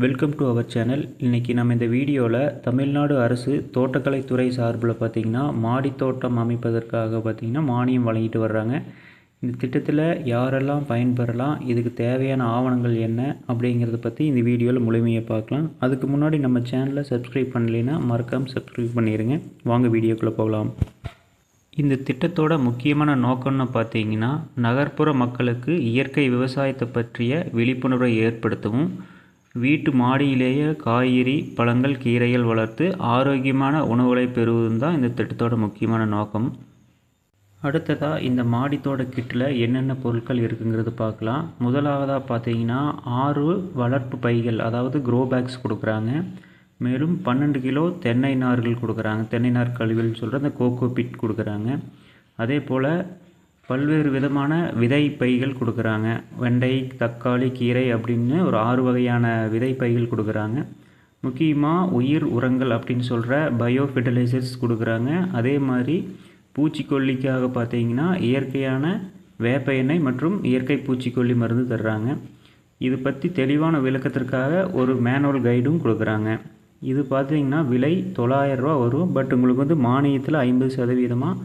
Welcome to our channel. இன்றைக்கி நம்ம இந்த வீடியோவில் தமிழ்நாடு அரசு தோட்டக்கலைத்துறை சார்பில் பார்த்திங்கன்னா மாடி தோட்டம் அமைப்பதற்காக பார்த்திங்கன்னா மானியம் வழங்கிட்டு வர்றாங்க. இந்த திட்டத்தில் யாரெல்லாம் பயன்பெறலாம், இதுக்கு தேவையான ஆவணங்கள் என்ன அப்படிங்கிறத பற்றி இந்த வீடியோவில் முழுமையாக பார்க்கலாம். அதுக்கு முன்னாடி நம்ம சேனலை சப்ஸ்கிரைப் பண்ணலைன்னா மறக்காமல் சப்ஸ்கிரைப் பண்ணிடுங்க. வாங்க வீடியோக்குள்ளே போகலாம். இந்த திட்டத்தோட முக்கியமான நோக்கம்னு பார்த்திங்கன்னா நகர்ப்புற மக்களுக்கு இயற்கை விவசாயத்தை பற்றிய விழிப்புணர்வை ஏற்படுத்தவும், வீட்டு மாடியிலேயே காய்கறி, பழங்கள், கீரைகள் வளர்த்து ஆரோக்கியமான உணவுகளை பெறுவதும் தான் இந்த திட்டத்தோட முக்கியமான நோக்கம். அடுத்ததாக இந்த மாடித்தோட கிட்டில் என்னென்ன பொருட்கள் இருக்குங்கிறது பார்க்கலாம். முதலாவதாக பார்த்தீங்கன்னா 6 வளர்ப்பு பைகள், அதாவது க்ரோ பேக்ஸ் கொடுக்குறாங்க. மேலும் 12 கிலோ தென்னை நார்கள் கொடுக்குறாங்க. தென்னை நார் கழிவுன்னு சொல்கிற அந்த கோகோ பிட் கொடுக்குறாங்க. அதே போல் பல்வேறு விதமான விதை பைகள் கொடுக்குறாங்க. வெண்டை, தக்காளி, கீரை அப்படின்னு ஒரு 6 வகையான விதை பைகள் கொடுக்குறாங்க. முக்கியமாக உயிர் உரங்கள் அப்படின்னு சொல்கிற பயோ ஃபெர்டிலைசர்ஸ் கொடுக்குறாங்க. அதே மாதிரி பூச்சிக்கொல்லிக்காக பார்த்தீங்கன்னா இயற்கையான வேப்ப எண்ணெய் மற்றும் இயற்கை பூச்சிக்கொல்லி மருந்து தர்றாங்க. இது பற்றி தெளிவான விளக்கத்திற்காக ஒரு மேனுவல் கைடும் கொடுக்குறாங்க. இது பார்த்தீங்கன்னா விலை 900 ரூபா வரும். பட் உங்களுக்கு வந்து மானியத்தில் 50%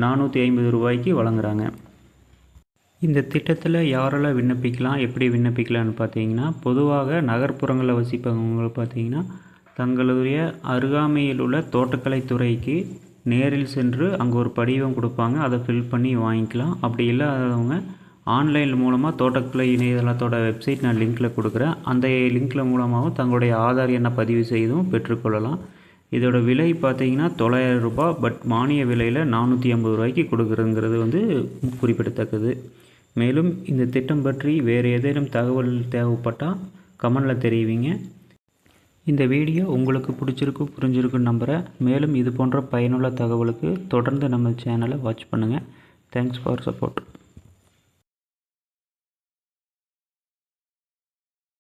450 ரூபாய்க்கு வழங்குறாங்க. இந்த திட்டத்தில் யாரெல்லாம் விண்ணப்பிக்கலாம், எப்படி விண்ணப்பிக்கலான்னு பார்த்தீங்கன்னா, பொதுவாக நகர்ப்புறங்களில் வசிப்பவங்க பார்த்தீங்கன்னா தங்களுடைய அருகாமையில் உள்ள தோட்டக்கலைத்துறைக்கு நேரில் சென்று அங்கே ஒரு படிவம் கொடுப்பாங்க. அதை ஃபில் பண்ணி வாங்கிக்கலாம். அப்படி இல்லாதவங்க ஆன்லைன் மூலமாக தோட்டக்கலை இணையதளத்தோட வெப்சைட் நான் லிங்க்கில் கொடுக்குறேன். அந்த லிங்க்கில் மூலமாகவும் தங்களுடைய ஆதார் எண்ணை பதிவு செய்தும் பெற்றுக்கொள்ளலாம். இதோட விலை பார்த்தீங்கன்னா 900 ரூபா. பட் மானிய விலையில் 450 ரூபாய்க்கு கொடுக்குறதுங்கிறது வந்து குறிப்பிடத்தக்கது. மேலும் இந்த திட்டம் பற்றி வேறு ஏதேனும் தகவல் தேவைப்பட்டால் கமெண்டில் தெரிவிங்க. இந்த வீடியோ உங்களுக்கு புரிஞ்சிருக்குன்னு நம்புகிறேன். மேலும் இது போன்ற பயனுள்ள தகவலுக்கு தொடர்ந்து நம்ம சேனலை வாட்ச் பண்ணுங்கள். Thanks for support.